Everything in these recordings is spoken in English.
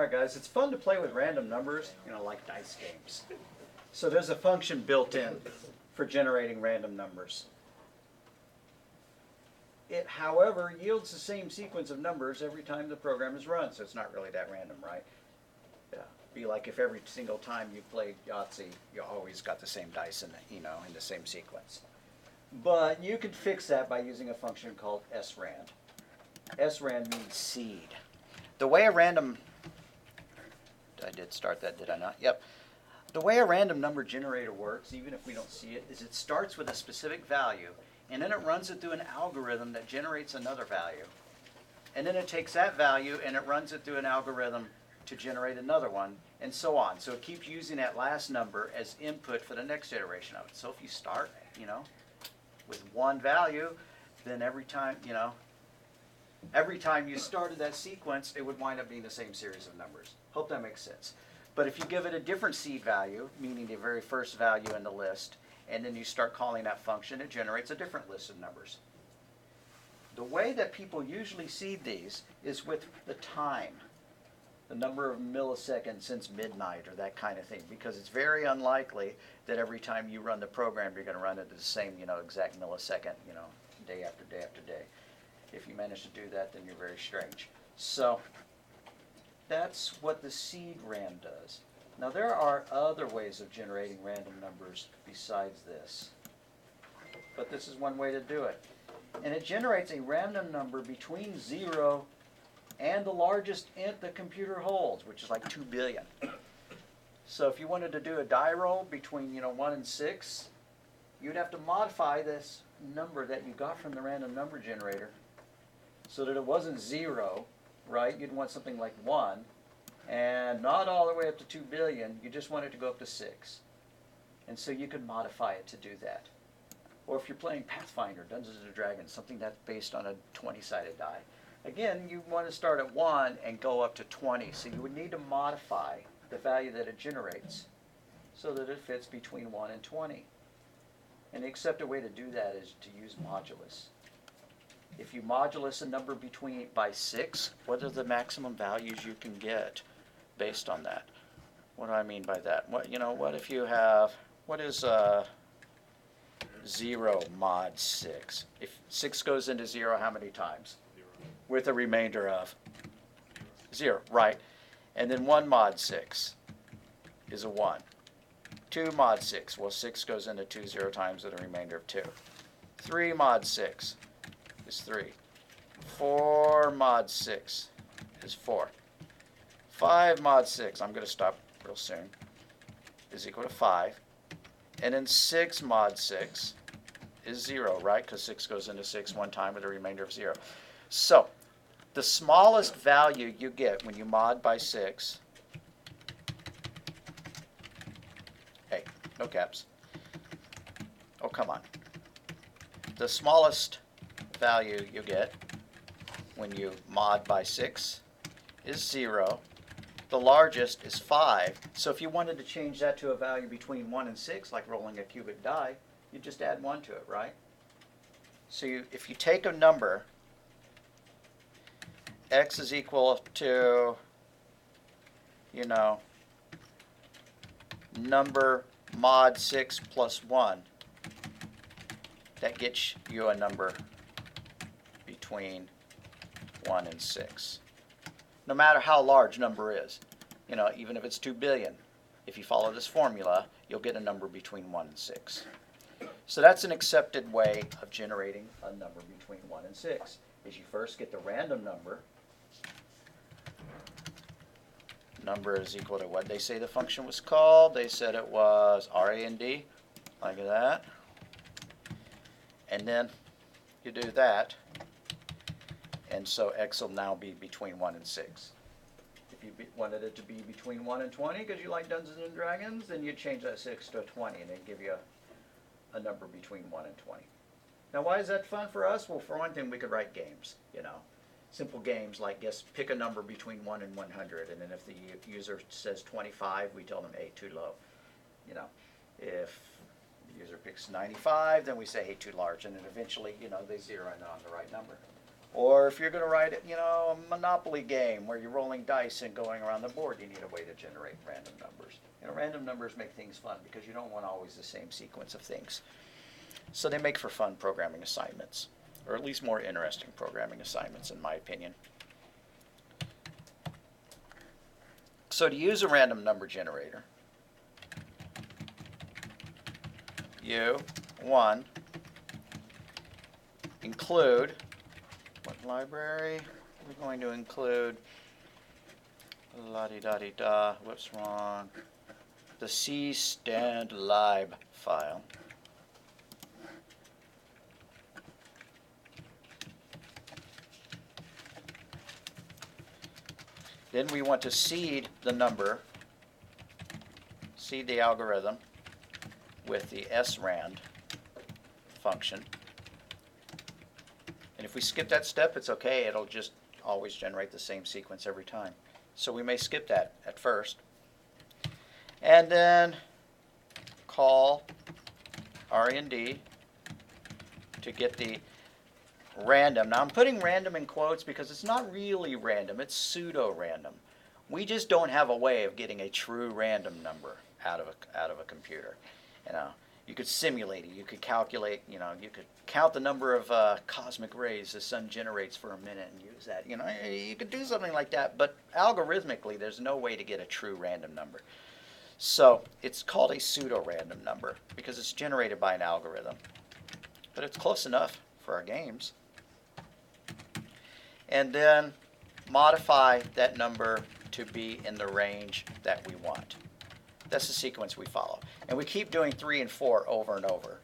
Alright guys, it's fun to play with random numbers, like dice games. So there's a function built in for generating random numbers. It, however, yields the same sequence of numbers every time the program is run, so it's not really that random, right? Yeah. Be like if every single time you played Yahtzee, you always got the same dice in the, in the same sequence. But you can fix that by using a function called srand. Srand means seed. The way a random, I did start that, did I not? Yep. The way a random number generator works, even if we don't see it, is it starts with a specific value, and then it runs it through an algorithm that generates another value. And then it takes that value and it runs it through an algorithm to generate another one, and so on. So it keeps using that last number as input for the next iteration of it. So if you start, with one value, then every time you started that sequence, it would wind up being the same series of numbers. Hope that makes sense. But if you give it a different seed value, meaning the very first value in the list, and then you start calling that function, it generates a different list of numbers. The way that people usually seed these is with the time, the number of milliseconds since midnight or that kind of thing, because it's very unlikely that every time you run the program you're going to run it at the same exact millisecond, day after day after day. If you manage to do that, then you're very strange. So that's what the seed rand does. Now there are other ways of generating random numbers besides this, but this is one way to do it. And it generates a random number between 0 and the largest int the computer holds, which is like 2 billion. So if you wanted to do a die roll between 1 and 6, you'd have to modify this number that you got from the random number generator so that it wasn't 0, right? You'd want something like 1, and not all the way up to 2 billion. You just want it to go up to 6. And so you could modify it to do that. Or if you're playing Pathfinder, Dungeons & Dragons, something that's based on a 20-sided die. Again, you want to start at 1 and go up to 20. So you would need to modify the value that it generates so that it fits between 1 and 20. And the accepted way to do that is to use modulus. If you modulus a number by 6, what are the maximum values you can get based on that? What do I mean by that? What if you have, what is 0 mod 6? If 6 goes into 0, how many times? 0. With a remainder of 0, right? And then 1 mod 6 is a 1. 2 mod 6, well 6 goes into 2 0 times with a remainder of 2. 3 mod 6 is 3. 4 mod 6 is 4. 5 mod 6, I'm going to stop real soon, is equal to 5. And then 6 mod 6 is 0, right? Because 6 goes into 6 one time with a remainder of 0. So the smallest value you get when you mod by 6, hey, no caps. Oh, come on. The smallest value you get when you mod by 6 is 0. The largest is 5. So if you wanted to change that to a value between 1 and 6, like rolling a cubic die, you just add 1 to it, right? So if you take a number, x is equal to, number mod 6 plus 1, that gets you a number between 1 and 6. No matter how large number is, even if it's 2 billion, if you follow this formula, you'll get a number between 1 and 6. So that's an accepted way of generating a number between 1 and 6, is you first get the random number. Number is equal to what they say the function was called. They said it was RAND, like that. And then you do that, and so x will now be between 1 and 6. If you wanted it to be between 1 and 20 because you like Dungeons & Dragons, then you'd change that 6 to a 20 and it'd give you a number between 1 and 20. Now why is that fun for us? Well, for one thing, we could write games, simple games like pick a number between 1 and 100, and then if the user says 25, we tell them, hey, too low. If the user picks 95, then we say, hey, too large, and then eventually, they zero in on the right number. Or if you're going to write, a Monopoly game where you're rolling dice and going around the board, you need a way to generate random numbers. Random numbers make things fun because you don't want always the same sequence of things. So they make for fun programming assignments, or at least more interesting programming assignments, in my opinion. So to use a random number generator, you, one, include, what library? We're going to include, la-di-da-di-da, what's wrong? The cstandlib file. Then we want to seed the number, seed the algorithm with the srand function. And if we skip that step, it's okay. It'll just always generate the same sequence every time. So we may skip that at first. And then call rand to get the random. Now I'm putting random in quotes because it's not really random, it's pseudo-random. We just don't have a way of getting a true random number out of a computer. You could simulate it, you could calculate, you could count the number of cosmic rays the sun generates for a minute and use that. You could do something like that, but algorithmically there's no way to get a true random number. So it's called a pseudo-random number because it's generated by an algorithm. But it's close enough for our games. And then modify that number to be in the range that we want. That's the sequence we follow. And we keep doing 3 and 4 over and over.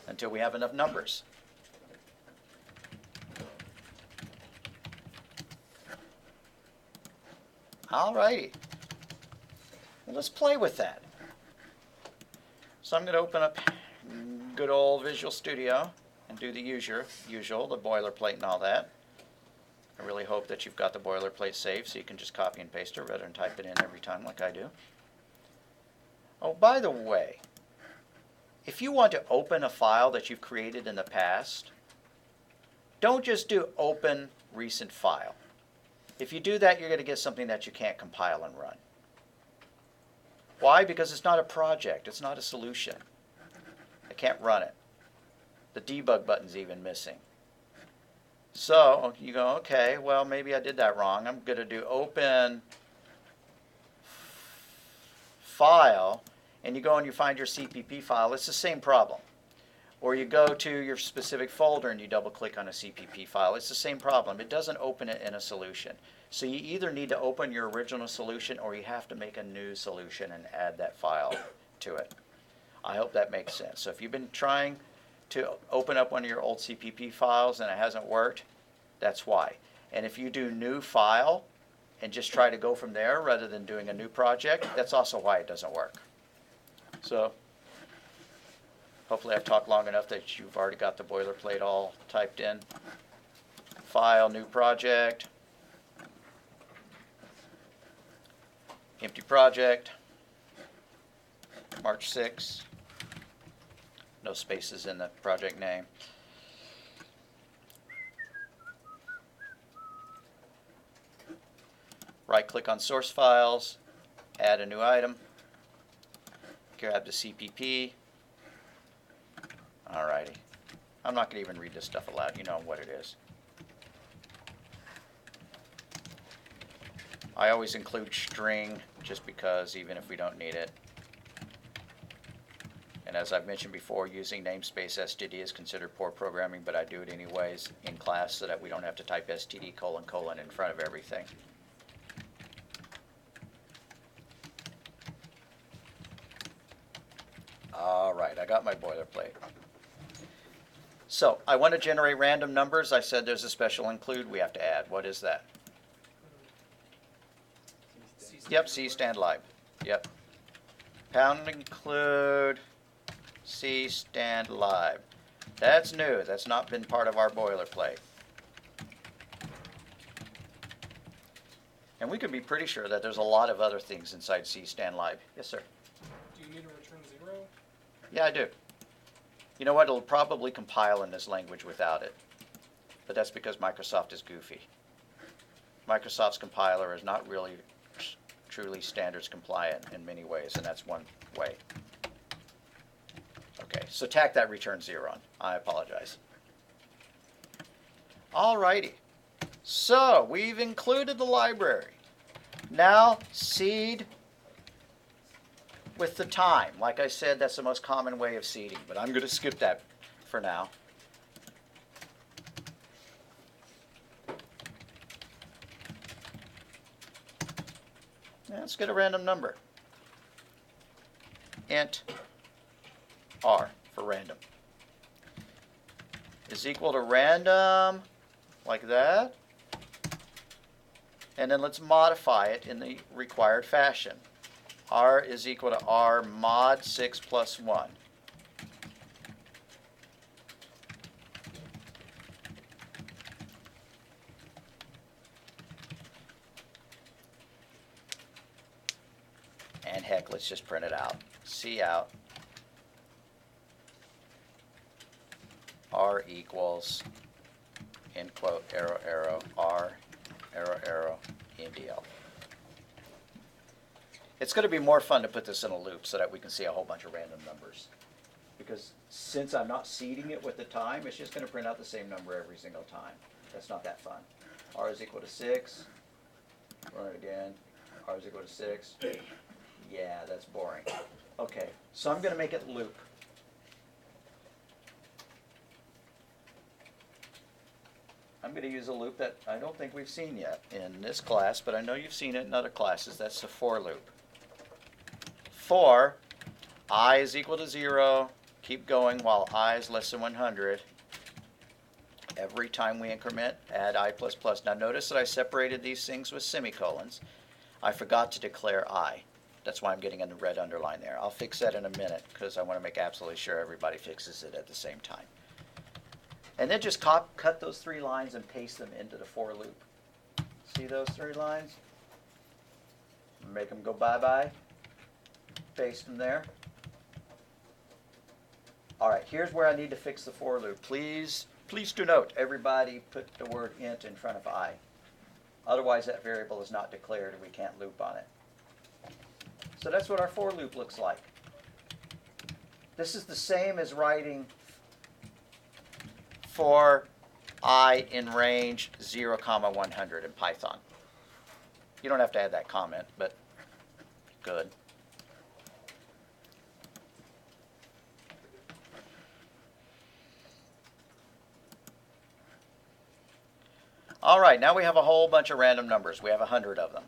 Until we have enough numbers. Alrighty. Well, let's play with that. So I'm going to open up good old Visual Studio and do the usual, the boilerplate and all that. I really hope that you've got the boilerplate saved so you can just copy and paste it rather than type it in every time like I do. Oh, by the way, if you want to open a file that you've created in the past, don't just do open recent file. If you do that, you're going to get something that you can't compile and run. Why? Because it's not a project. It's not a solution. I can't run it. The debug button's even missing. So you go, okay, well, maybe I did that wrong. I'm going to do open file, and you go and you find your CPP file. It's the same problem. Or you go to your specific folder and you double click on a CPP file. It's the same problem. It doesn't open it in a solution. So you either need to open your original solution or you have to make a new solution and add that file to it. I hope that makes sense. So if you've been trying to open up one of your old CPP files and it hasn't worked, that's why. And if you do new file and just try to go from there rather than doing a new project, that's also why it doesn't work. So hopefully I've talked long enough that you've already got the boilerplate all typed in. File, new project, empty project, March 6, no spaces in the project name. Right click on source files, add a new item, grab the CPP. Alrighty. I'm not going to even read this stuff aloud. You know what it is. I always include string just because, even if we don't need it. And as I've mentioned before, using namespace std is considered poor programming, but I do it anyways in class so that we don't have to type std : in front of everything. All right, I got my boilerplate. So I want to generate random numbers. I said there's a special include we have to add. What is that? Yep, cstandlib. Yep. Pound include cstandlib. That's new. That's not been part of our boilerplate. And we can be pretty sure that there's a lot of other things inside cstandlib. Yes, sir. Do you need to return 0? Yeah, I do. You know what? It'll probably compile in this language without it. But that's because Microsoft is goofy. Microsoft's compiler is not really truly standards compliant in many ways, and that's one way. Okay, so tack that return 0 on. I apologize. Alrighty. So we've included the library. Now seed with the time. Like I said, that's the most common way of seeding, but I'm going to skip that for now. Let's get a random number. Int R for random is equal to random, like that. And then let's modify it in the required fashion. R is equal to R mod 6 plus 1. And heck, let's just print it out. Cout R equals, end quote, arrow, arrow, R, arrow, arrow, MDL. It's going to be more fun to put this in a loop so that we can see a whole bunch of random numbers. Because since I'm not seeding it with the time, it's just going to print out the same number every single time. That's not that fun. R is equal to 6. Run it again. R is equal to 6. Yeah, that's boring. Okay, so I'm going to make it loop. I'm going to use a loop that I don't think we've seen yet in this class, but I know you've seen it in other classes. That's the for loop. For I is equal to 0, keep going while I is less than 100. Every time we increment, add I plus plus. Now notice that I separated these things with semicolons. I forgot to declare I. That's why I'm getting a red underline there. I'll fix that in a minute because I want to make absolutely sure everybody fixes it at the same time. And then just cut those 3 lines and paste them into the for loop. See those 3 lines? Make them go bye-bye. Paste them there. All right, here's where I need to fix the for loop. Please do note, everybody put the word int in front of I. Otherwise, that variable is not declared and we can't loop on it. So that's what our for loop looks like. This is the same as writing for I in range 0, 100 in Python. You don't have to add that comment, but good. All right, now we have a whole bunch of random numbers. We have 100 of them.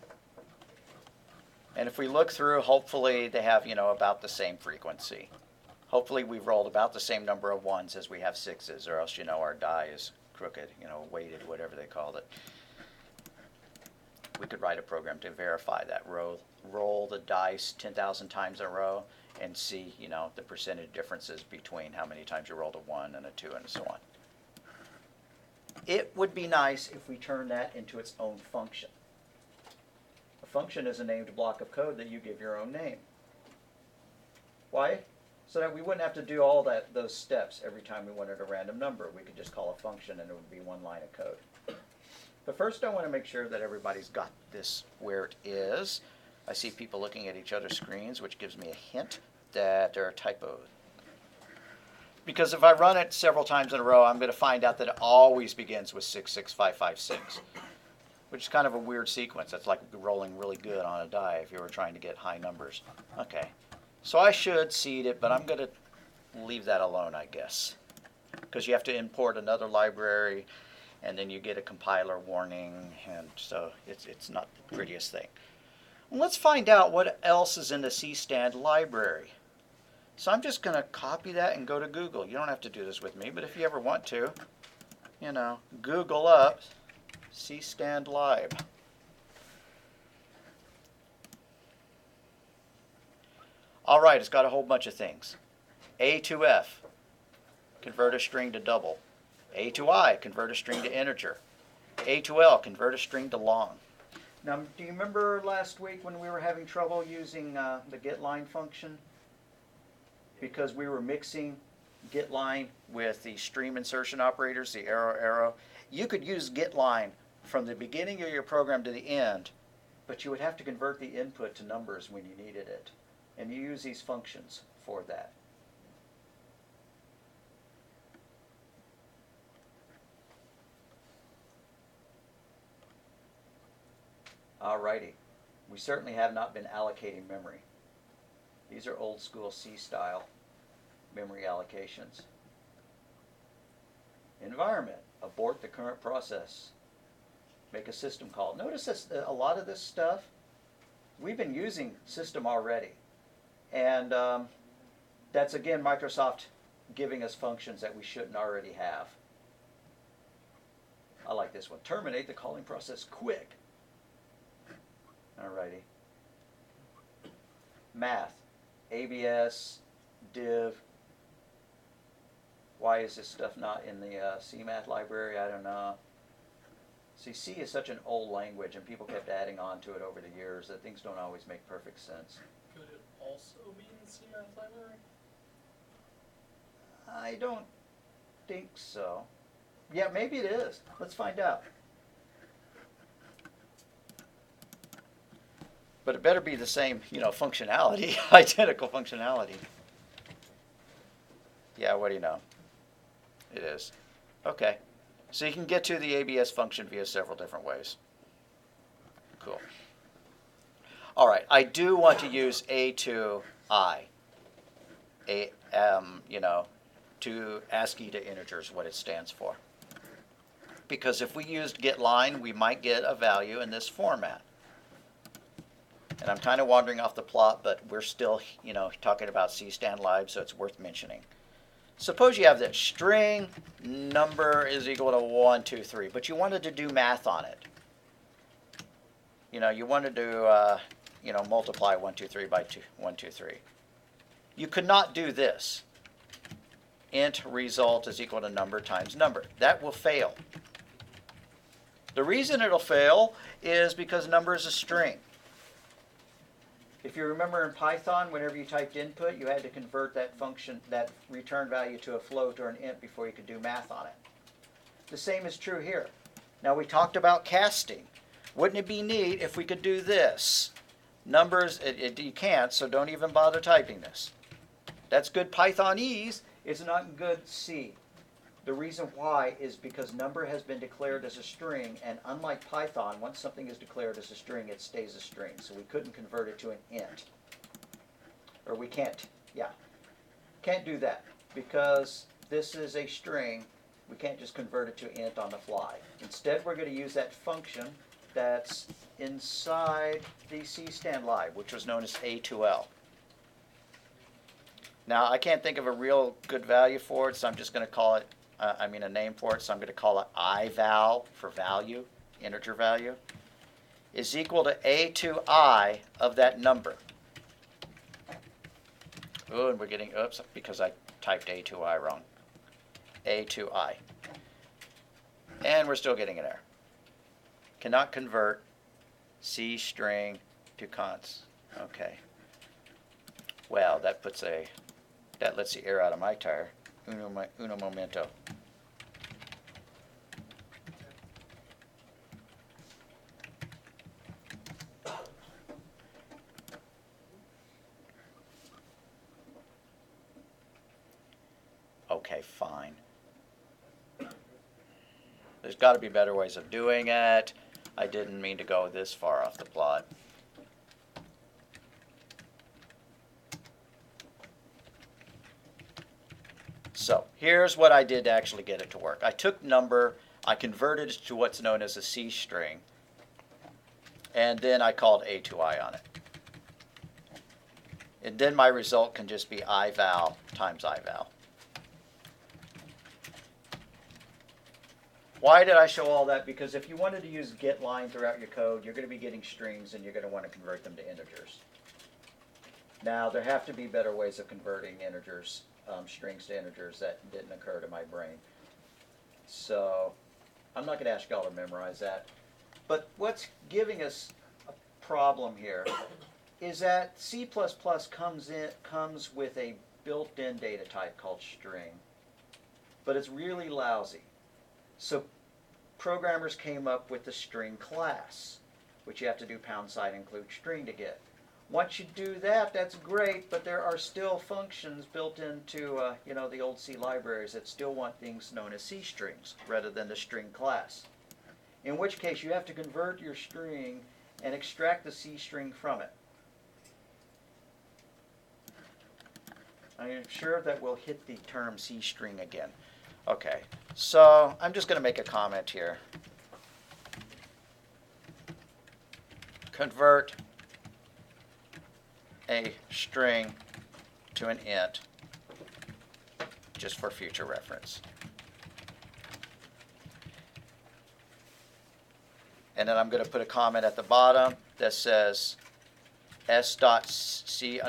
And if we look through, hopefully they have, about the same frequency. Hopefully we've rolled about the same number of 1s as we have 6s, or else, our die is crooked, weighted, whatever they called it. We could write a program to verify that. Roll the dice 10,000 times in a row and see, the percentage differences between how many times you rolled a 1 and a 2 and so on. It would be nice if we turned that into its own function. A function is a named block of code that you give your own name. Why? So that we wouldn't have to do all those steps every time we wanted a random number. We could just call a function and it would be 1 line of code. But first I want to make sure that everybody's got this where it is. I see people looking at each other's screens, which gives me a hint that there are typos. Because if I run it several times in a row, I'm going to find out that it always begins with 66556, which is kind of a weird sequence. That's like rolling really good on a die if you were trying to get high numbers. Okay, so I should seed it, but I'm going to leave that alone, I guess, because you have to import another library, and then you get a compiler warning, and so it's not the prettiest thing. Well, let's find out what else is in the cstand library. So I'm just going to copy that and go to Google. You don't have to do this with me, but if you ever want to, Google up cstand lib. All right, it's got a whole bunch of things. A to F, convert a string to double. A to I, convert a string to integer. A to L, convert a string to long. Now, do you remember last week when we were having trouble using the getLine function? Because we were mixing getLine with the stream insertion operators, the arrow, you could use getLine from the beginning of your program to the end, but you would have to convert the input to numbers when you needed it. And you use these functions for that. Alrighty. We certainly have not been allocating memory. These are old school C style memory allocations. Environment. Abort the current process. Make a system call. Notice this, a lot of this stuff, we've been using system already. And that's again Microsoft giving us functions that we shouldn't already have. I like this one. Terminate the calling process quick. Alrighty. Math. ABS, div. Why is this stuff not in the CMath library? I don't know. See, C is such an old language, and people kept adding on to it over the years that things don't always make perfect sense. Could it also be in the CMath library? I don't think so. Yeah, maybe it is. Let's find out. But it better be the same, functionality, identical functionality. Yeah, what do you know? It is. Okay. So you can get to the ABS function via several different ways. Cool. All right, I do want to use A to I. To ASCII to integers, what it stands for. Because if we used getLine, we might get a value in this format. And I'm kind of wandering off the plot, but we're still, talking about CStanLib, so it's worth mentioning. Suppose you have that string number is equal to 1, 2, 3, but you wanted to do math on it. You wanted to, multiply 1, 2, 3 by 1, 2, 3. You could not do this. Int result is equal to number times number. That will fail. The reason it'll fail is because number is a string. If you remember in Python, whenever you typed input, you had to convert that function, that return value to a float or an int before you could do math on it. The same is true here. Now we talked about casting. Wouldn't it be neat if we could do this? Numbers, you can't, so don't even bother typing this. That's good Pythonese. It's not good C. The reason why is because number has been declared as a string, and unlike Python, once something is declared as a string, it stays a string. So we couldn't convert it to an int. Or we can't do that. Because this is a string, we can't just convert it to int on the fly. Instead, we're going to use that function that's inside the CStanLib, which was known as A2L. Now, I can't think of a real good value for it, so I'm just going to call it, a name for it, so I'm going to call it ival for value, integer value, is equal to a to I of that number. Oh, and we're getting, oops, because I typed a to I wrong. A to I. And we're still getting an error. Cannot convert C string to const. Okay. Well, that lets the air out of my tire. Uno momento. Okay, fine. There's got to be better ways of doing it. I didn't mean to go this far off the plot. So here's what I did to actually get it to work. I took number, I converted it to what's known as a C string, and then I called a to I on it. And then my result can just be ival times ival. Why did I show all that? Because if you wanted to use getLine throughout your code, you're going to be getting strings and you're going to want to convert them to integers. Now, there have to be better ways of converting integers, strings to integers that didn't occur to my brain. So I'm not going to ask y'all to memorize that. But what's giving us a problem here is that C++ comes with a built-in data type called string, but it's really lousy. So programmers came up with the string class, which you have to do # include string to get. Once you do that, that's great, but there are still functions built into the old C libraries that still want things known as C strings rather than the string class. In which case you have to convert your string and extract the C string from it. I'm sure that we'll hit the term C string again. Okay, so I'm just going to make a comment here. Convert a string to an int, just for future reference. And then I'm going to put a comment at the bottom that says s.c_str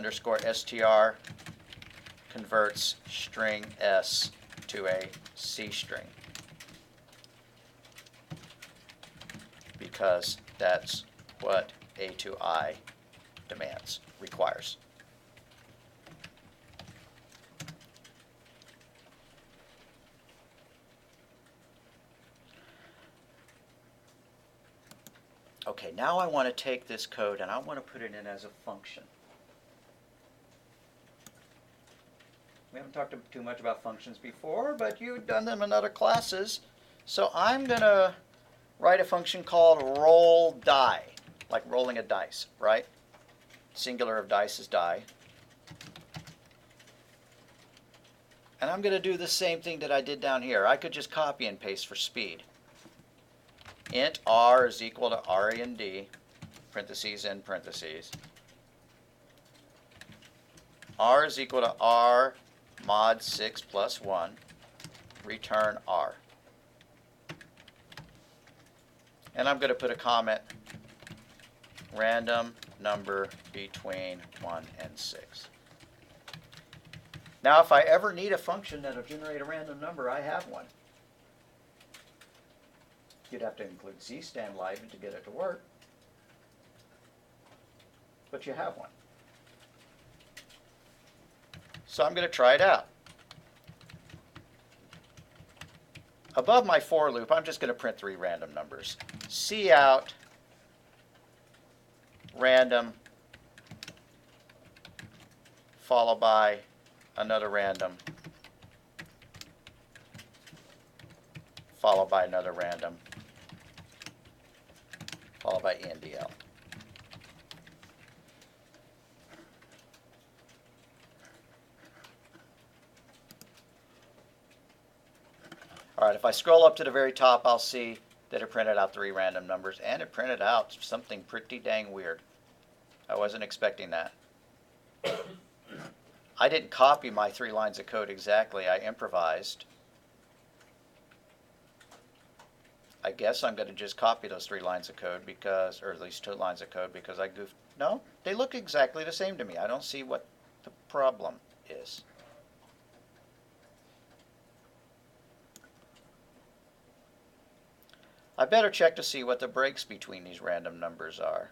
converts string s to a C string, because that's what A2I demands, requires. Okay, now I want to take this code and I want to put it in as a function. We haven't talked too much about functions before, but you've done them in other classes. So I'm going to write a function called RollDie, like rolling a dice, right? Singular of dice is die. And I'm going to do the same thing that I did down here. I could just copy and paste for speed. Int r is equal to RAND, parentheses in parentheses. R is equal to R mod 6 plus 1, return R. And I'm going to put a comment, random number between 1 and 6. Now if I ever need a function that will generate a random number, I have one. You'd have to include cstanlive to get it to work, but you have one. So I'm going to try it out. Above my for loop, I'm just going to print 3 random numbers. Cout random followed by another random followed by another random followed by ENDL. All right, if I scroll up to the very top, I'll see that it printed out 3 random numbers, and it printed out something pretty dang weird. I wasn't expecting that. I didn't copy my 3 lines of code exactly. I improvised. I guess I'm going to just copy those 3 lines of code because, or at least 2 lines of code, because I goofed. No, they look exactly the same to me. I don't see what the problem is. I better check to see what the breaks between these random numbers are.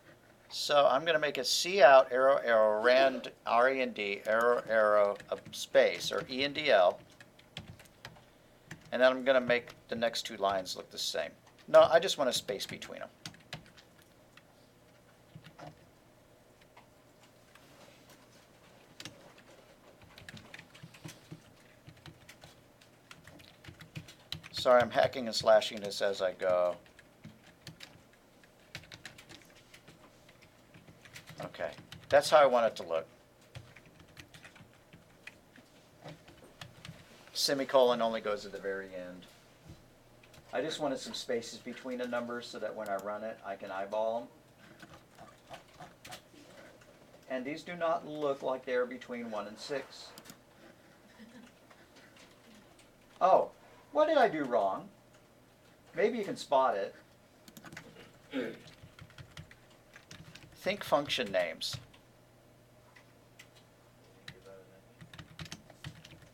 So I'm going to make a cout arrow arrow rand RAND arrow arrow a space, or ENDL, and then I'm going to make the next 2 lines look the same. No, I just want a space between them. Sorry, I'm hacking and slashing this as I go. Okay, that's how I want it to look. Semicolon only goes at the very end. I just wanted some spaces between the numbers so that when I run it, I can eyeball them. And these do not look like they're between 1 and 6. Oh, what did I do wrong? Maybe you can spot it. Think function names.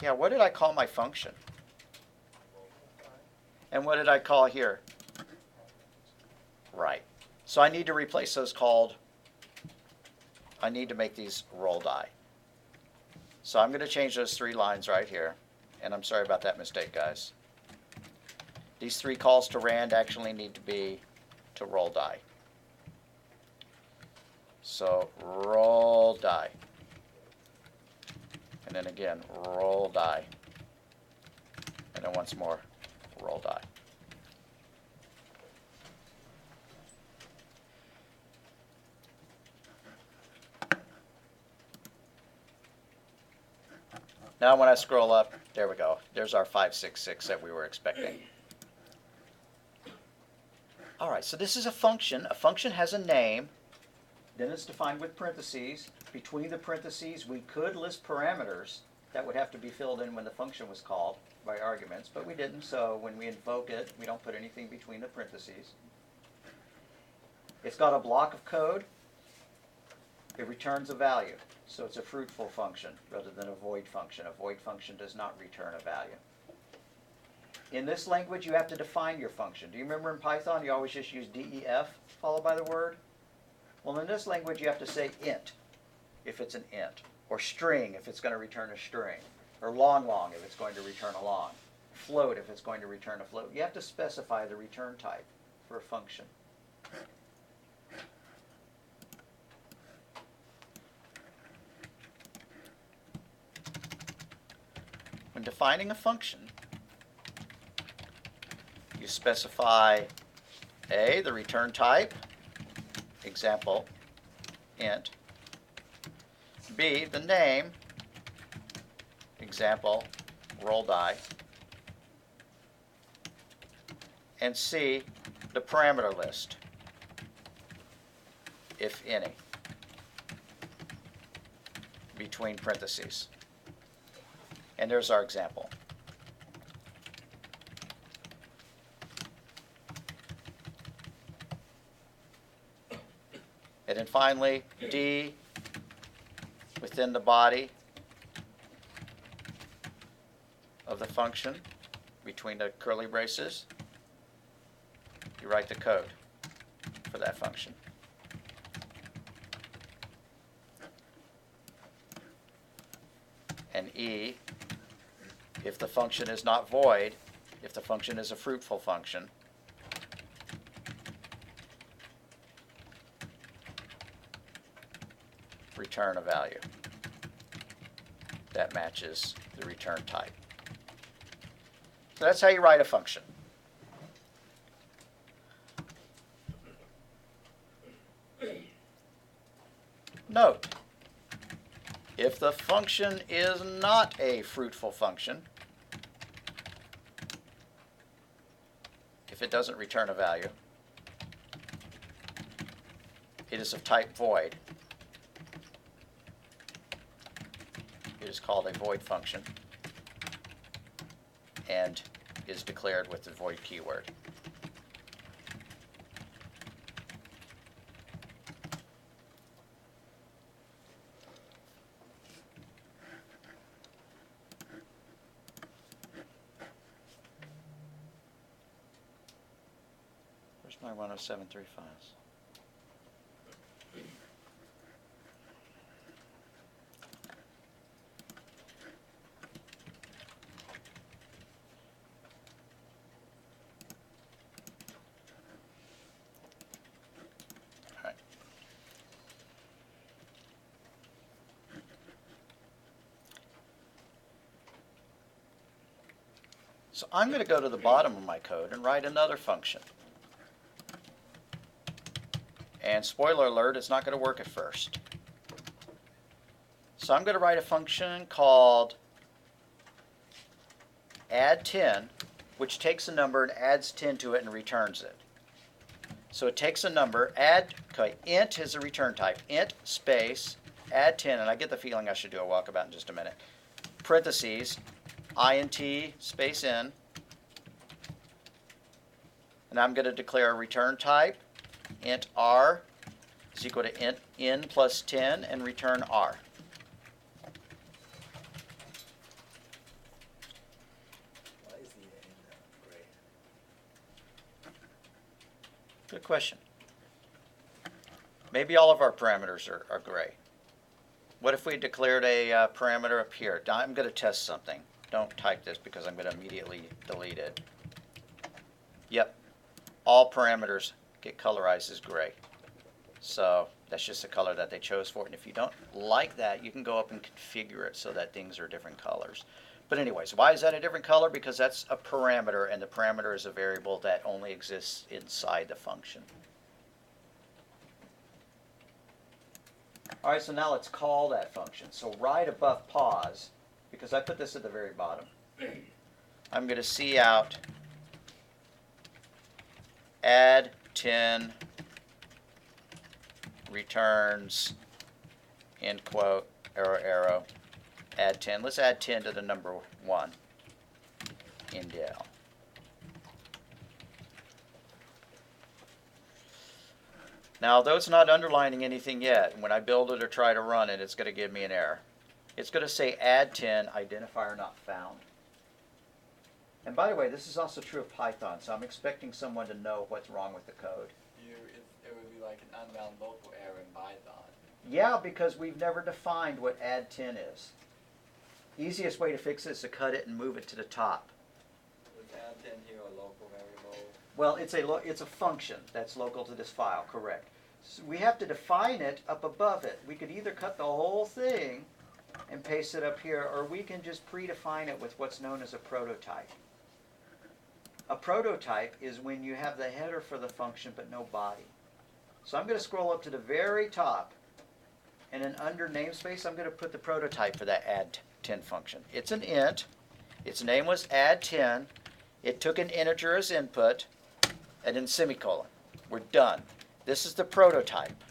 Yeah, what did I call my function? And what did I call here? Right. So I need to replace those called, I need to make these RollDie. So I'm going to change those 3 lines right here. And I'm sorry about that mistake, guys. These 3 calls to rand actually need to be to RollDie. So RollDie. And then again, RollDie. And then once more, RollDie. Now when I scroll up, there we go. There's our 566 that we were expecting. All right, so this is a function. A function has a name. Then it's defined with parentheses. Between the parentheses, we could list parameters that would have to be filled in when the function was called by arguments, but we didn't, so when we invoke it, we don't put anything between the parentheses. It's got a block of code. It returns a value, so it's a fruitful function rather than a void function. A void function does not return a value. In this language, you have to define your function. Do you remember in Python, you always just use def followed by the word? Well, in this language, you have to say int if it's an int, or string if it's going to return a string, or long if it's going to return a long, float if it's going to return a float. You have to specify the return type for a function. When defining a function, you specify A, the return type, example, int, B, the name, example, RollDie, and C, the parameter list, if any, between parentheses. And there's our example. And then finally, D, within the body of the function, between the curly braces, you write the code for that function. And E, if the function is not void, if the function is a fruitful function, return a value that matches the return type. So that's how you write a function. Note, if the function is not a fruitful function, if it doesn't return a value, it is of type void. It is called a void function and is declared with the void keyword. Where's my 107.3 files? So I'm going to go to the bottom of my code and write another function. And spoiler alert, it's not going to work at first. So I'm going to write a function called AddTen, which takes a number and adds 10 to it and returns it. So it takes a number, int is a return type, int space, AddTen, and I get the feeling I should do a walkabout in just a minute, parentheses, int space n, and I'm going to declare a return type, int r is equal to int n plus 10, and return r. Why is the n gray? Good question. Maybe all of our parameters are gray. What if we declared a parameter up here? I'm going to test something. Don't type this because I'm going to immediately delete it. Yep, all parameters get colorized as gray. So that's just the color that they chose for it. And if you don't like that, you can go up and configure it so that things are different colors. But anyways, why is that a different color? Because that's a parameter, and the parameter is a variable that only exists inside the function. All right, so now let's call that function. So right above pause, because I put this at the very bottom, I'm going to see out AddTen returns, end quote, arrow, arrow, add 10. Let's add 10 to the number 1 in del. Now, although it's not underlining anything yet, when I build it or try to run it, it's going to give me an error. It's going to say AddTen identifier not found. And by the way, this is also true of Python, so I'm expecting someone to know what's wrong with the code. It would be like an unbound local error in Python. Yeah, because we've never defined what AddTen is. Easiest way to fix it is to cut it and move it to the top. Was AddTen here a local variable? Well, it's a function that's local to this file, correct. So we have to define it up above it. We could either cut the whole thing and paste it up here, or we can just predefine it with what's known as a prototype. A prototype is when you have the header for the function but no body. So I'm going to scroll up to the very top, and then under namespace I'm going to put the prototype for that AddTen function. It's an int. Its name was AddTen. It took an integer as input, and then semicolon. We're done. This is the prototype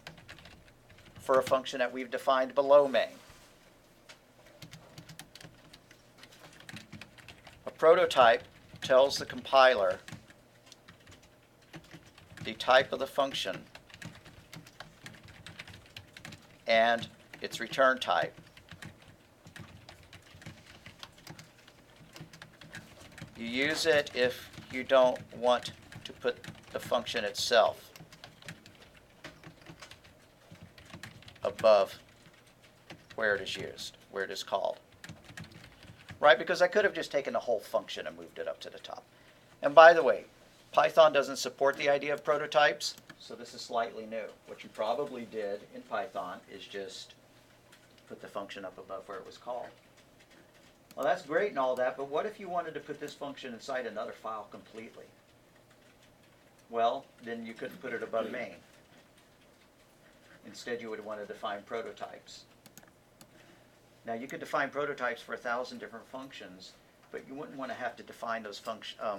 for a function that we've defined below main. A prototype tells the compiler the type of the function and its return type. You use it if you don't want to put the function itself above where it is used, where it is called. Right? Because I could have just taken the whole function and moved it up to the top. And by the way, Python doesn't support the idea of prototypes, so this is slightly new. What you probably did in Python is just put the function up above where it was called. Well, that's great and all that, but what if you wanted to put this function inside another file completely? Well, then you couldn't put it above main. Instead, you would want to define prototypes. Now, you could define prototypes for 1,000 different functions, but you wouldn't want to have to define those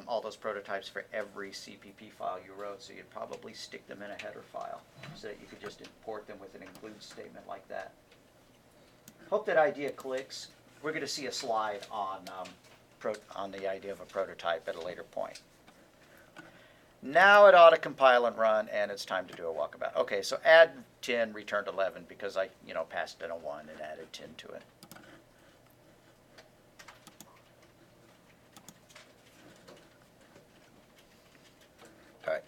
all those prototypes for every CPP file you wrote, so you'd probably stick them in a header file so that you could just import them with an include statement like that. Hope that idea clicks. We're going to see a slide on the idea of a prototype at a later point. Now it ought to compile and run, and it's time to do a walkabout. Okay, so add 10 returned 11 because I passed in a 1 and added 10 to it. All right.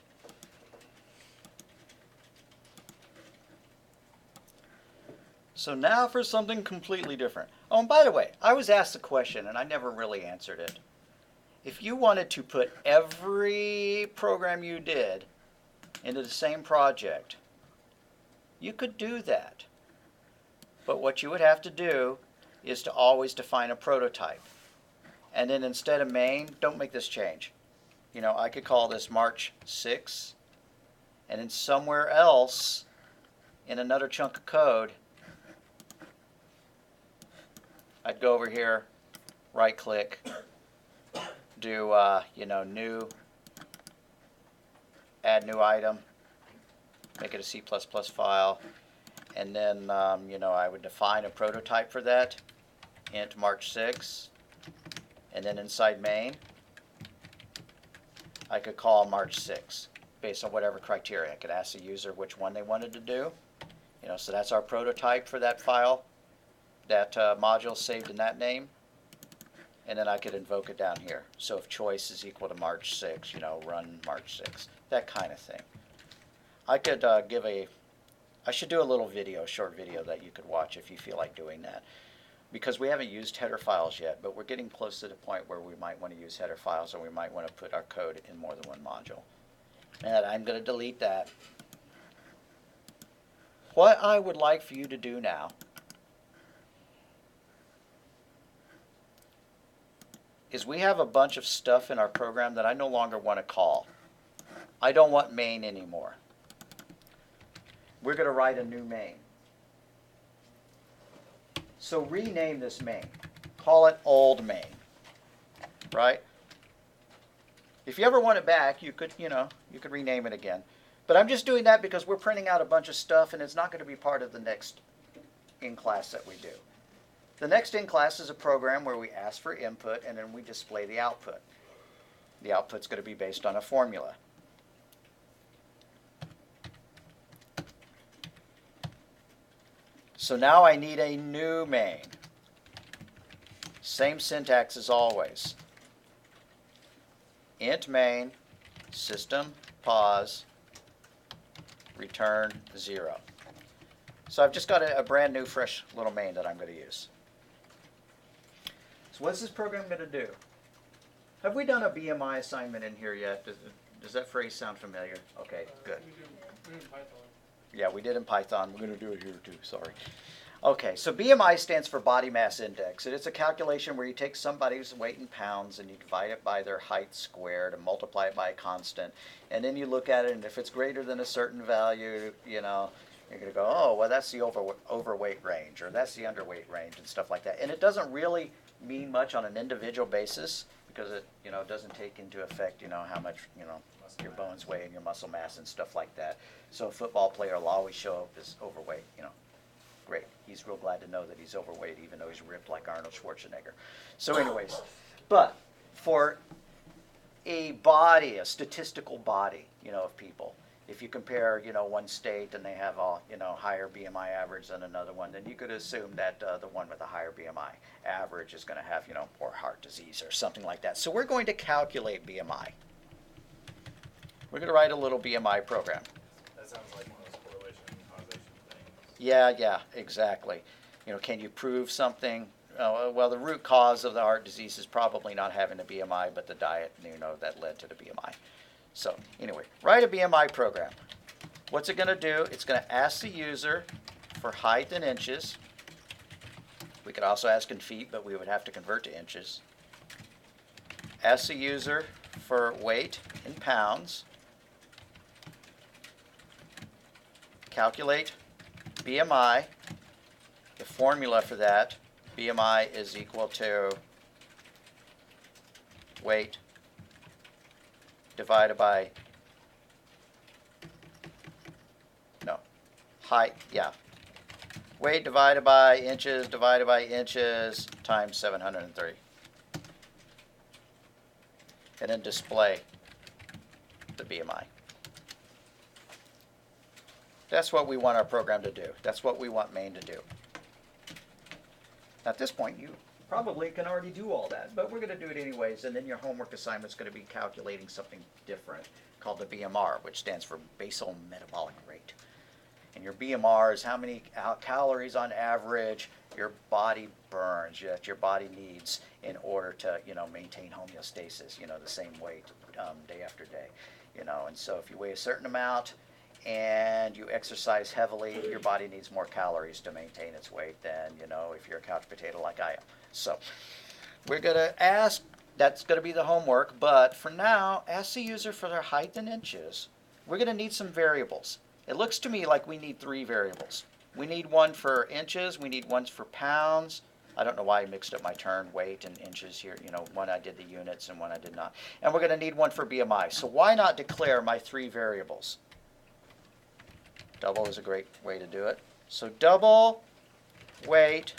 So now for something completely different. Oh, and by the way, I was asked a question and I never really answered it. If you wanted to put every program you did into the same project, you could do that. But what you would have to do is to always define a prototype. And then instead of main, don't make this change. I could call this March 6, and then somewhere else in another chunk of code, I'd go over here, right click, do new, add new item, make it a C++ file, and then I would define a prototype for that, int March 6, and then inside main I could call March 6 based on whatever criteria. I could ask the user which one they wanted to do. So that's our prototype for that file. That module saved in that name. And then I could invoke it down here. So if choice is equal to March 6, run March 6. That kind of thing. I could give a I should do a little video, short video that you could watch if you feel like doing that. Because we haven't used header files yet, but we're getting close to the point where we might want to use header files, or we might want to put our code in more than one module. And I'm going to delete that. What I would like for you to do now is we have a bunch of stuff in our program that I no longer want to call. I don't want main anymore. We're going to write a new main. So rename this main. Call it old main. Right? If you ever want it back, you could, you could rename it again. But I'm just doing that because we're printing out a bunch of stuff and it's not going to be part of the next in-class that we do. The next in-class is a program where we ask for input and then we display the output. The output's going to be based on a formula. So now I need a new main. Same syntax as always. Int main, system, pause, return 0. So I've just got a brand new, fresh little main that I'm going to use. So what's this program going to do? Have we done a BMI assignment in here yet? Does that phrase sound familiar? Okay, good. We do in Python. Yeah, we did in Python. We're going to do it here too, sorry. Okay, so BMI stands for body mass index. And it's a calculation where you take somebody's weight in pounds and you divide it by their height squared and multiply it by a constant. And then you look at it, and if it's greater than a certain value, you're going to go, oh, well, that's the overweight range, or that's the underweight range, and stuff like that. And it doesn't really mean much on an individual basis because it, doesn't take into effect, how much, your bones weigh and your muscle mass and stuff like that. So a football player will always show up as overweight, Great. He's real glad to know that he's overweight, even though he's ripped like Arnold Schwarzenegger. So anyways, but for a body, a statistical body, of people, if you compare, one state and they have a, higher BMI average than another one, then you could assume that the one with a higher BMI average is going to have, more heart disease or something like that. So we're going to calculate BMI. We're going to write a little BMI program. That sounds like one of those correlation and causation things. Yeah, exactly. Can you prove something? Well, the root cause of the heart disease is probably not having a BMI, but the diet, that led to the BMI. So anyway, write a BMI program. What's it going to do? It's going to ask the user for height in inches. We could also ask in feet, but we would have to convert to inches. Ask the user for weight in pounds. Calculate BMI. The formula for that, BMI is equal to weight divided by, height, weight divided by inches times 730. And then display the BMI. That's what we want our program to do. That's what we want main to do. At this point, you probably can already do all that, but we're going to do it anyways, and then your homework assignment is going to be calculating something different called the BMR, which stands for basal metabolic rate. And your BMR is how many calories on average your body burns, that your body needs in order to, maintain homeostasis, the same weight day after day, and so if you weigh a certain amount and you exercise heavily, your body needs more calories to maintain its weight than, if you're a couch potato like I am. So we're going to ask, that's going to be the homework, but for now, ask the user for their height in inches. We're going to need some variables. It looks to me like we need 3 variables. We need one for inches, we need one for pounds. I don't know why I mixed up my term weight and inches here. One I did the units and one I did not. And we're going to need one for BMI. So why not declare my 3 variables? Double is a great way to do it. So double weight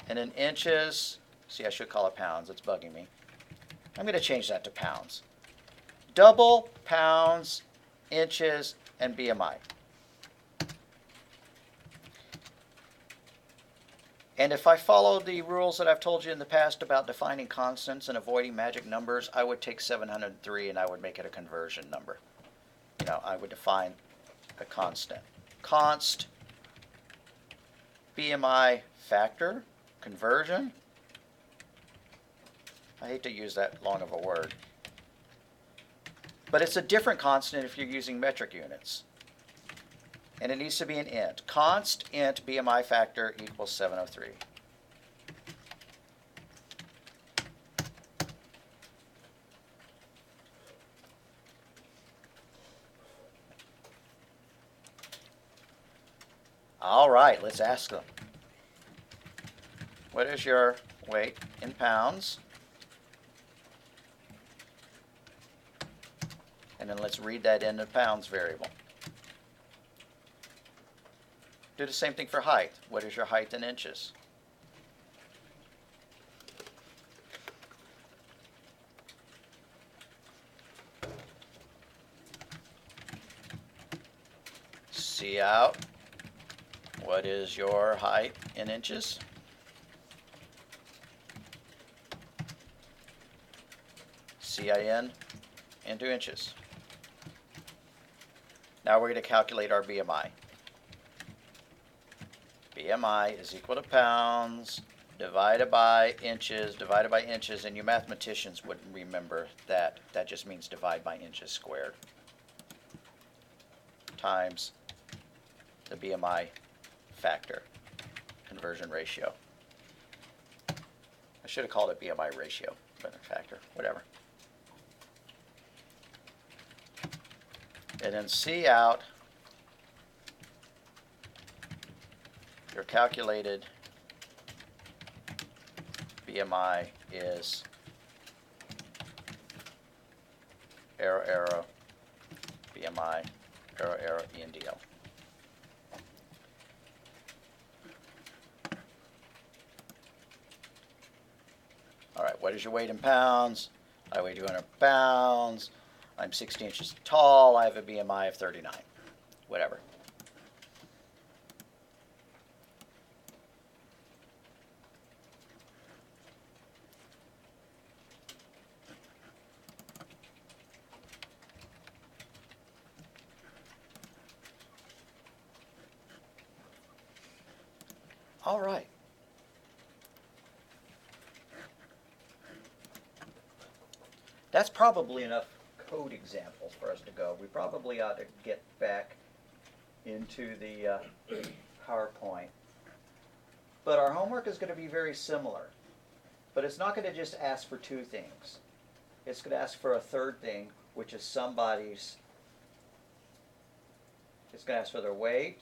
and in inches. See, I should call it pounds. It's bugging me. I'm going to change that to pounds. Double, pounds, inches, and BMI. And if I followed the rules that I've told you in the past about defining constants and avoiding magic numbers, I would take 703 and I would make it a conversion number. I would define a constant. const BMI factor conversion. I hate to use that long of a word. But it's a different constant if you're using metric units. And it needs to be an int. Const int BMI factor equals 703. All right, let's ask them. What is your weight in pounds? And then let's read that in the pounds variable. Do the same thing for height. What is your height in inches? See out. What is your height in inches? CIN into inches. Now we're going to calculate our BMI. BMI is equal to pounds divided by inches, and you mathematicians wouldn't remember that. That just means divide by inches squared times the BMI factor, conversion ratio. I should have called it BMI ratio, but factor, whatever. And then C out your calculated BMI is arrow, BMI, arrow, ENDL. All right, what is your weight in pounds? I weigh 200 pounds. I'm 60 inches tall. I have a BMI of 39. Whatever. All right. That's probably enough code examples for us to go. We probably ought to get back into the PowerPoint. But our homework is going to be very similar. But it's not going to just ask for two things. It's going to ask for a third thing, which is somebody's. It's going to ask for their weight.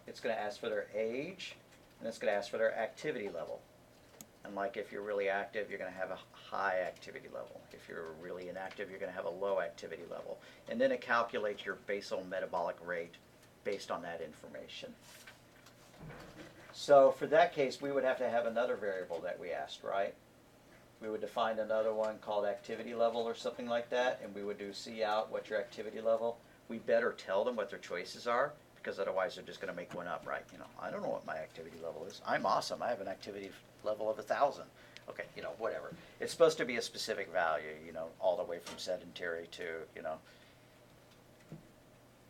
It's going to ask for their age. And it's going to ask for their activity level. And like if you're really active, you're going to have a high activity level. If you're really inactive, you're going to have a low activity level. And then it calculates your basal metabolic rate based on that information. So for that case, we would have to have another variable that we asked, right? We would define another one called activity level or something like that, and we would do C out, what's your activity level? We better tell them what their choices are, because otherwise they're just going to make one up, right? You know, I don't know what my activity level is. I'm awesome. I have an activity level of 1,000. Okay, you know, whatever. It's supposed to be a specific value, you know, all the way from sedentary to, you know,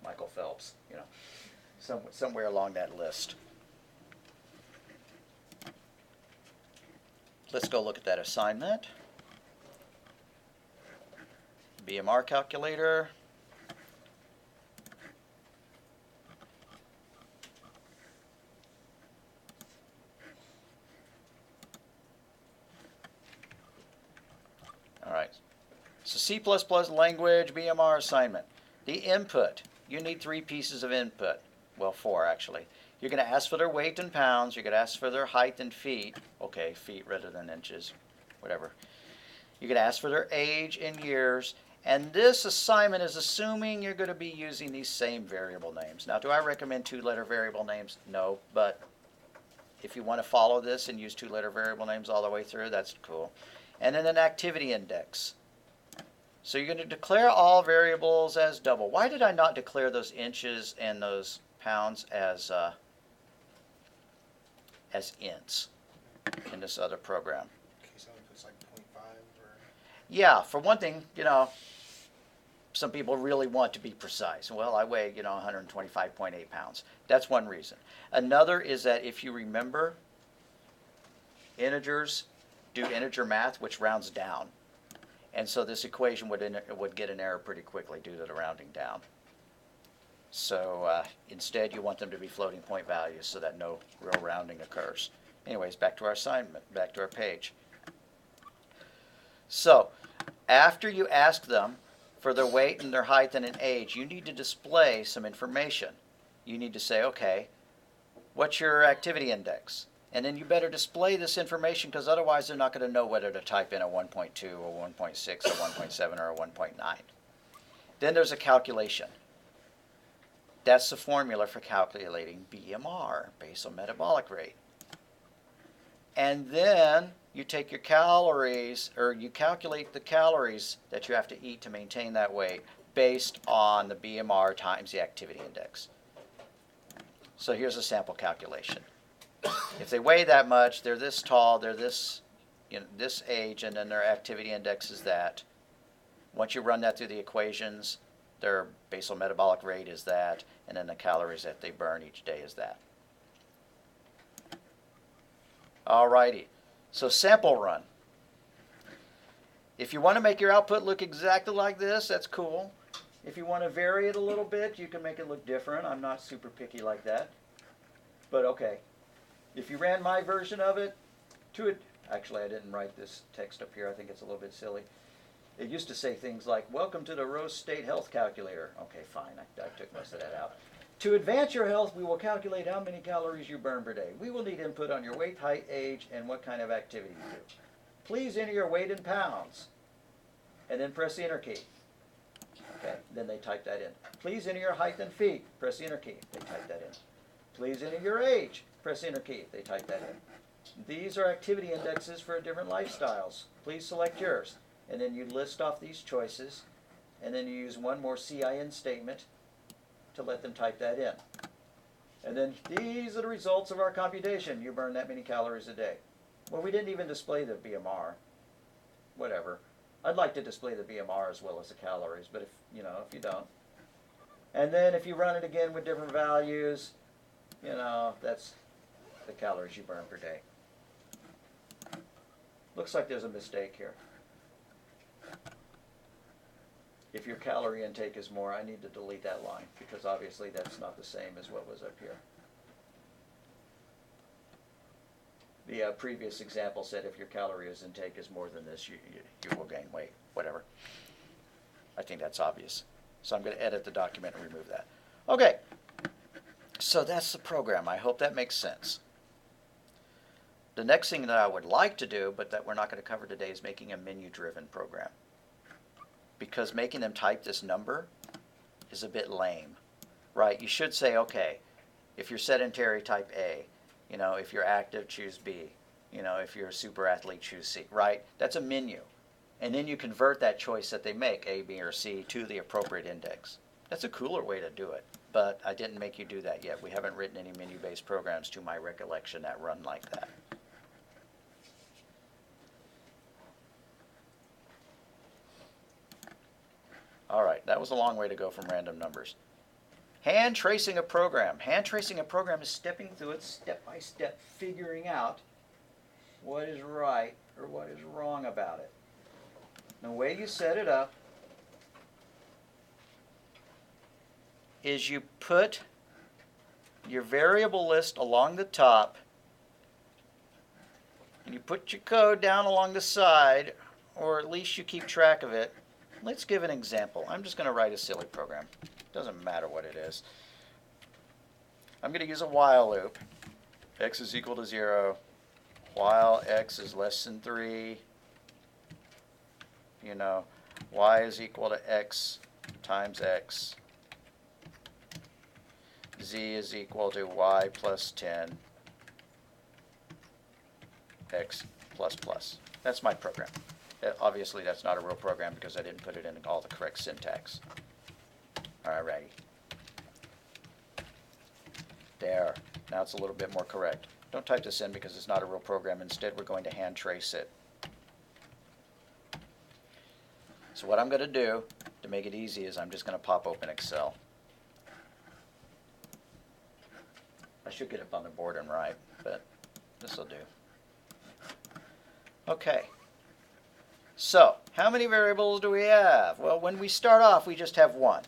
Michael Phelps, you know, somewhere along that list. Let's go look at that assignment. BMR calculator. All right. So C++ language, BMR assignment. The input. You need 3 pieces of input. Well, 4 actually. You're going to ask for their weight in pounds. You're going to ask for their height in feet. Okay, feet rather than inches. Whatever. You're going to ask for their age in years. And this assignment is assuming you're going to be using these same variable names. Now, do I recommend 2-letter variable names? No, but if you want to follow this and use 2-letter variable names all the way through, that's cool. And then an activity index. So you're going to declare all variables as double. Why did I not declare those inches and those pounds as ints in this other program? Okay, so if it's like 0.5 or... Yeah, for one thing, you know, some people really want to be precise. Well, I weigh, 125.8 pounds. That's one reason. Another is that if you remember, integers do integer math, which rounds down. And so this equation would get an error pretty quickly due to the rounding down. So instead, you want them to be floating point values so that no real rounding occurs. Anyways, back to our assignment, back to our page. So after you ask them for their weight and their height and an age, you need to display some information. You need to say, okay, what's your activity index? And then you better display this information because otherwise they're not going to know whether to type in a 1.2 or 1.6 or 1.7 or a 1.9. Then there's a calculation. That's the formula for calculating BMR, basal metabolic rate. And then you take your calories, or you calculate the calories that you have to eat to maintain that weight based on the BMR times the activity index. So here's a sample calculation. If they weigh that much, they're this tall, they're this, this age, and then their activity index is that. Once you run that through the equations, their basal metabolic rate is that, and then the calories that they burn each day is that. Alrighty, so sample run. If you want to make your output look exactly like this, that's cool. If you want to vary it a little bit, you can make it look different. I'm not super picky like that. But okay. If you ran my version of it, actually I didn't write this text up here, I think it's a little bit silly. It used to say things like, welcome to the Rose State Health Calculator. Okay, fine, I took most of that out. To advance your health, we will calculate how many calories you burn per day. We will need input on your weight, height, age, and what kind of activity you do. Please enter your weight in pounds, and then press the enter key. Okay, then they type that in. Please enter your height in feet. Press the enter key. They type that in. Please enter your age. Press the enter key. They type that in. These are activity indexes for different lifestyles. Please select yours. And then you list off these choices, and then you use one more CIN statement to let them type that in. And then these are the results of our computation. You burn that many calories a day. Well, we didn't even display the BMR. Whatever. I'd like to display the BMR as well as the calories, but if you don't. And then if you run it again with different values, that's the calories you burn per day. Looks like there's a mistake here. If your calorie intake is more, I need to delete that line because obviously that's not the same as what was up here. The previous example said if your calories intake is more than this, you will gain weight, whatever. I think that's obvious. So I'm going to edit the document and remove that. Okay, so that's the program. I hope that makes sense. The next thing that I would like to do, but that we're not going to cover today, is making a menu-driven program. Because making them type this number is a bit lame, right? You should say, okay, if you're sedentary, type A. If you're active, choose B. If you're a super athlete, choose C, right? That's a menu. And then you convert that choice that they make, A, B, or C, to the appropriate index. That's a cooler way to do it, but I didn't make you do that yet. We haven't written any menu-based programs, to my recollection, that run like that. All right, that was a long way to go from random numbers. Hand tracing a program. Hand tracing a program is stepping through it step by step, figuring out what is right or what is wrong about it. The way you set it up is you put your variable list along the top and you put your code down along the side, or at least you keep track of it. Let's give an example. I'm just going to write a silly program. Doesn't matter what it is. I'm going to use a while loop. X is equal to 0. While x is less than 3. Y is equal to x times x. Z is equal to y plus 10. X plus plus. That's my program. Obviously, that's not a real program because I didn't put it in all the correct syntax. All righty. There. Now it's a little bit more correct. Don't type this in because it's not a real program. Instead, we're going to hand trace it. So what I'm going to do to make it easy is I'm just going to pop open Excel. I should get up on the board and write, but this will do. Okay. So, how many variables do we have? Well, when we start off, we just have one,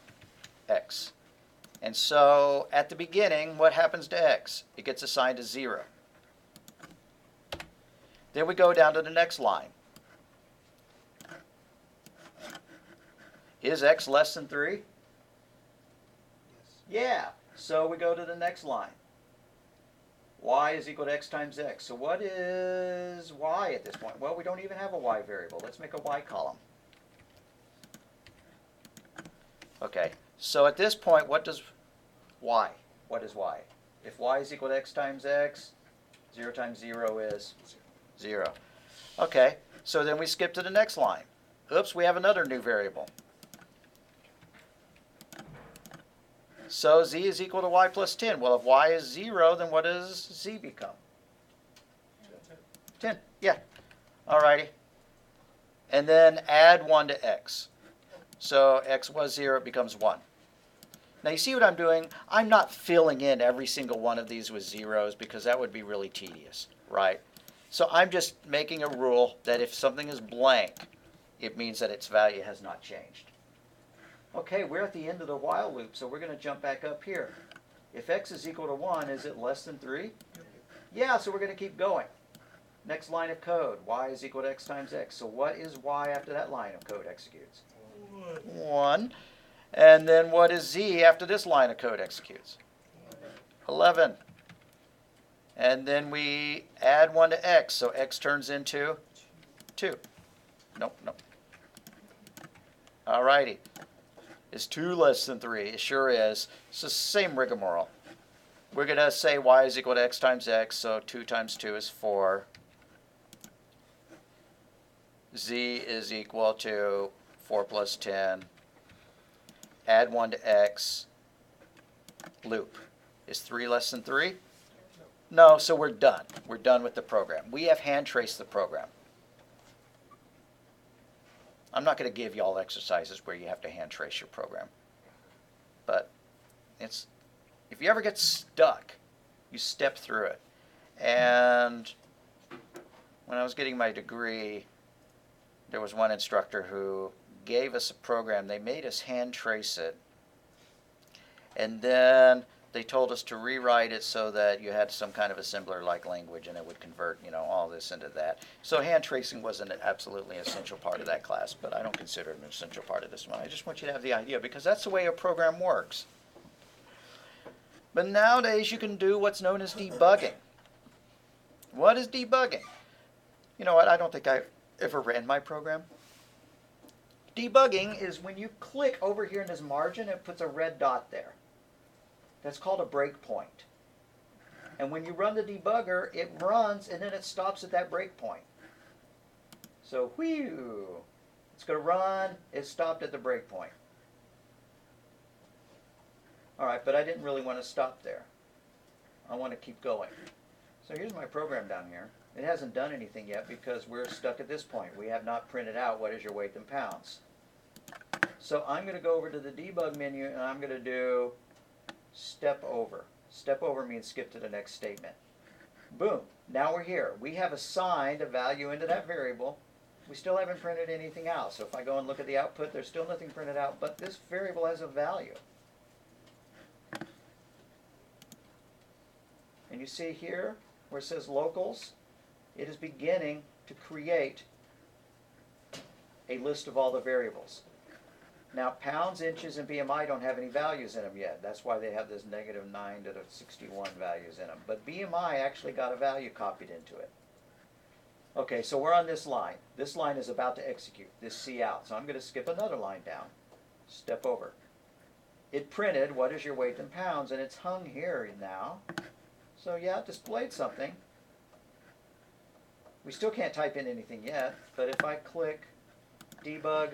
x. And so, at the beginning, what happens to x? It gets assigned to 0. Then we go down to the next line. Is x less than 3? Yeah. So we go to the next line. Y is equal to x times x. So what is y at this point? Well, we don't even have a y variable. Let's make a y column. Okay. So at this point, what does y? What is y? If y is equal to x times x, 0 times 0 is 0. Okay. So then we skip to the next line. Oops, we have another new variable. So z is equal to y plus 10. Well, if y is 0, then what does z become? 10. Yeah. Alrighty. And then add 1 to x. So x was 0, it becomes 1. Now you see what I'm doing? I'm not filling in every single one of these with zeros because that would be really tedious, right? So I'm just making a rule that if something is blank, it means that its value has not changed. Okay, we're at the end of the while loop, so we're going to jump back up here. If x is equal to 1, is it less than 3? Yeah, so we're going to keep going. Next line of code, y is equal to x times x. So what is y after that line of code executes? 1. And then what is z after this line of code executes? 11. And then we add 1 to x, so x turns into 2. Nope, nope. Alrighty. Is 2 less than 3? It sure is. It's the same rigmarole. We're going to say y is equal to x times x, so 2 times 2 is 4. Z is equal to 4 plus 10. Add 1 to x. Loop. Is 3 less than 3? No, so we're done. We're done with the program. We have hand traced the program. I'm not going to give you all exercises where you have to hand trace your program. But if you ever get stuck, you step through it. And when I was getting my degree, there was one instructor who gave us a program. They made us hand trace it. And then they told us to rewrite it so that you had some kind of assembler-like language and it would convert, all this into that. So hand tracing was an absolutely essential part of that class, but I don't consider it an essential part of this one. I just want you to have the idea because that's the way a program works. But nowadays you can do what's known as debugging. What is debugging? You know what? I don't think I've ever ran my program. Debugging is when you click over here in this margin, it puts a red dot there. That's called a breakpoint. And when you run the debugger, it runs and then it stops at that breakpoint. So, whew, it's going to run, it stopped at the breakpoint. All right, but I didn't really want to stop there. I want to keep going. So here's my program down here. It hasn't done anything yet because we're stuck at this point. We have not printed out what is your weight in pounds. So I'm going to go over to the debug menu and I'm going to do step over. Step over means skip to the next statement. Boom. Now we're here. We have assigned a value into that variable. We still haven't printed anything out. So if I go and look at the output, there's still nothing printed out, but this variable has a value. And you see here where it says locals, it is beginning to create a list of all the variables. Now, pounds, inches, and BMI don't have any values in them yet. That's why they have this -9 to the 61 values in them. But BMI actually got a value copied into it. Okay, so we're on this line. This line is about to execute, this C out. So I'm going to skip another line down. Step over. It printed, what is your weight in pounds, and it's hung here now. So yeah, it displayed something. We still can't type in anything yet, but if I click debug,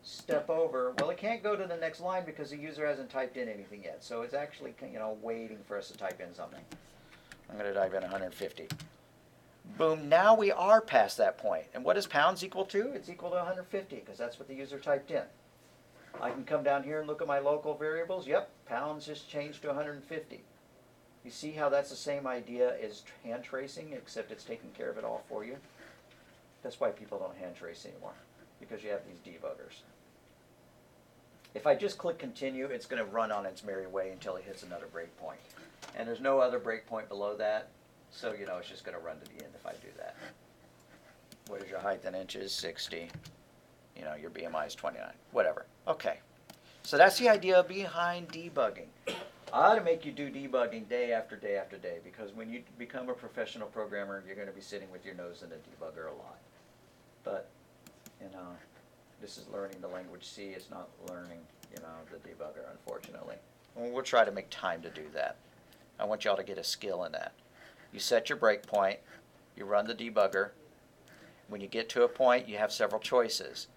step over, well, it can't go to the next line because the user hasn't typed in anything yet. So it's actually, waiting for us to type in something. I'm going to type in 150. Boom, now we are past that point. And what is pounds equal to? It's equal to 150 because that's what the user typed in. I can come down here and look at my local variables. Yep, pounds just changed to 150. You see how that's the same idea as hand tracing, except it's taking care of it all for you? That's why people don't hand trace anymore, because you have these debuggers. If I just click continue, it's going to run on its merry way until it hits another breakpoint. And there's no other breakpoint below that, so you know it's just going to run to the end if I do that. What is your height in inches? 60. You know, your BMI is 29. Whatever. Okay. So that's the idea behind debugging. I ought to make you do debugging day after day after day, because when you become a professional programmer, you're going to be sitting with your nose in the debugger a lot. But, you know, this is learning the language C. It's not learning, you know, the debugger, unfortunately. And we'll try to make time to do that. I want y'all to get a skill in that. You set your breakpoint. You run the debugger. When you get to a point, you have several choices.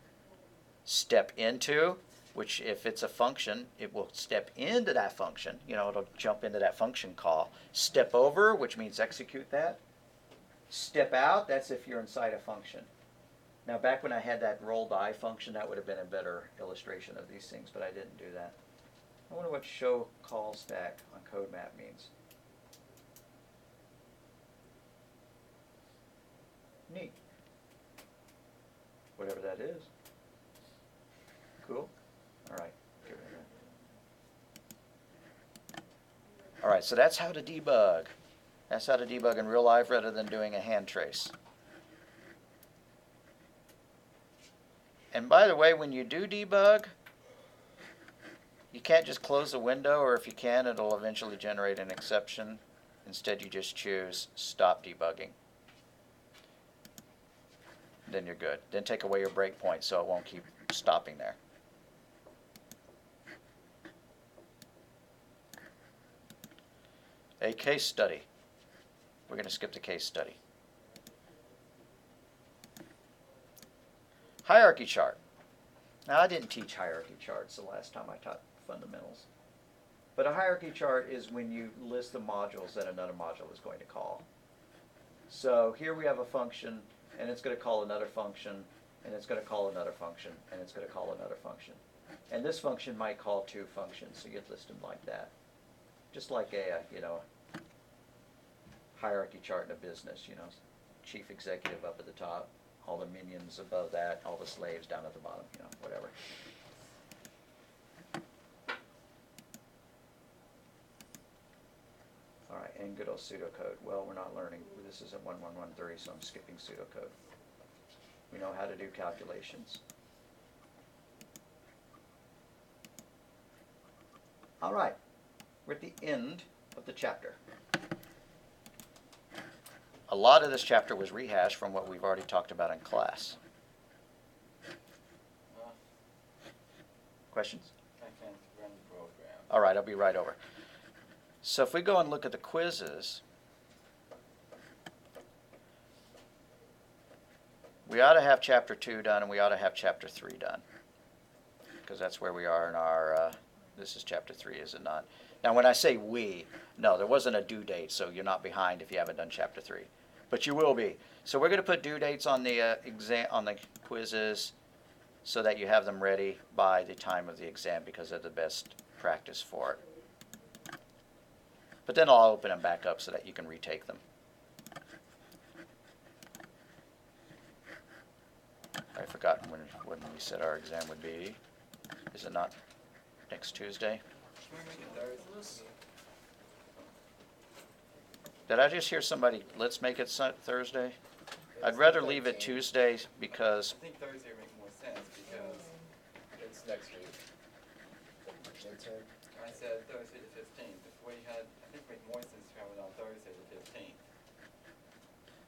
Step into, which if it's a function, it will step into that function. You know, it'll jump into that function call. Step over, which means execute that. Step out, that's if you're inside a function. Now, back when I had that RollDie function, that would have been a better illustration of these things, but I didn't do that. I wonder what show call stack on code map means. Neat. Whatever that is. Cool. All right. Get rid of that. All right, so that's how to debug. That's how to debug in real life rather than doing a hand trace. And by the way, when you do debug, you can't just close the window, or if you can, it'll eventually generate an exception. Instead, you just choose stop debugging. Then you're good. Then take away your breakpoint so it won't keep stopping there. A case study. We're going to skip the case study. Hierarchy chart. Now, I didn't teach hierarchy charts the last time I taught fundamentals. But a hierarchy chart is when you list the modules that another module is going to call. So here we have a function, and it's going to call another function, and it's going to call another function, and it's going to call another function. And this function might call two functions, so you'd list them like that. Just like a, you know, hierarchy chart in a business, you know, chief executive up at the top, all the minions above that, all the slaves down at the bottom, you know, whatever. All right, and good old pseudocode. Well, we're not learning. This isn't 1113, so I'm skipping pseudocode. We know how to do calculations. All right, we're at the end of the chapter. A lot of this chapter was rehashed from what we've already talked about in class. Questions? I can't run the program. All right, I'll be right over. So if we go and look at the quizzes, we ought to have chapter 2 done, and we ought to have chapter 3 done, because that's where we are in our, this is chapter 3, is it not? Now when I say we, no, there wasn't a due date, so you're not behind if you haven't done chapter 3. But you will be. So we're going to put due dates on the exam, on the quizzes, so that you have them ready by the time of the exam, because they're the best practice for it. But then I'll open them back up so that you can retake them. I've forgotten when we said our exam would be. Is it not next Tuesday? Can we make it Thursday? Did I just hear somebody, let's make it Thursday? I'd rather leave it Tuesday because, I think Thursday would make more sense because It's next week. I said Thursday the 15th. If we had, I think it would make more sense to have it on Thursday the 15th.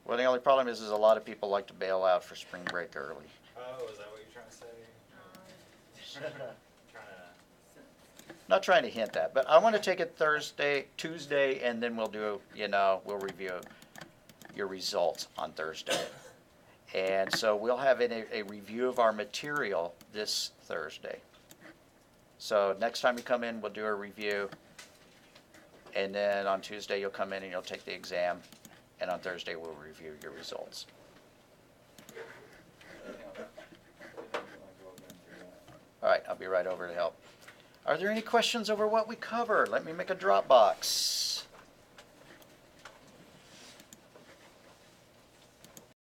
well, the only problem is a lot of people like to bail out for spring break early. Oh, is that what you're trying to say? Trying to. Not trying to hint that, but I want to take it Tuesday, and then we'll do, you know, we'll review your results on Thursday. And so we'll have a review of our material this Thursday. So next time you come in, we'll do a review. And then on Tuesday, you'll come in and you'll take the exam. And on Thursday, we'll review your results. You know, we don't really go again through that. All right, I'll be right over to help. Are there any questions over what we covered? Let me make a Dropbox.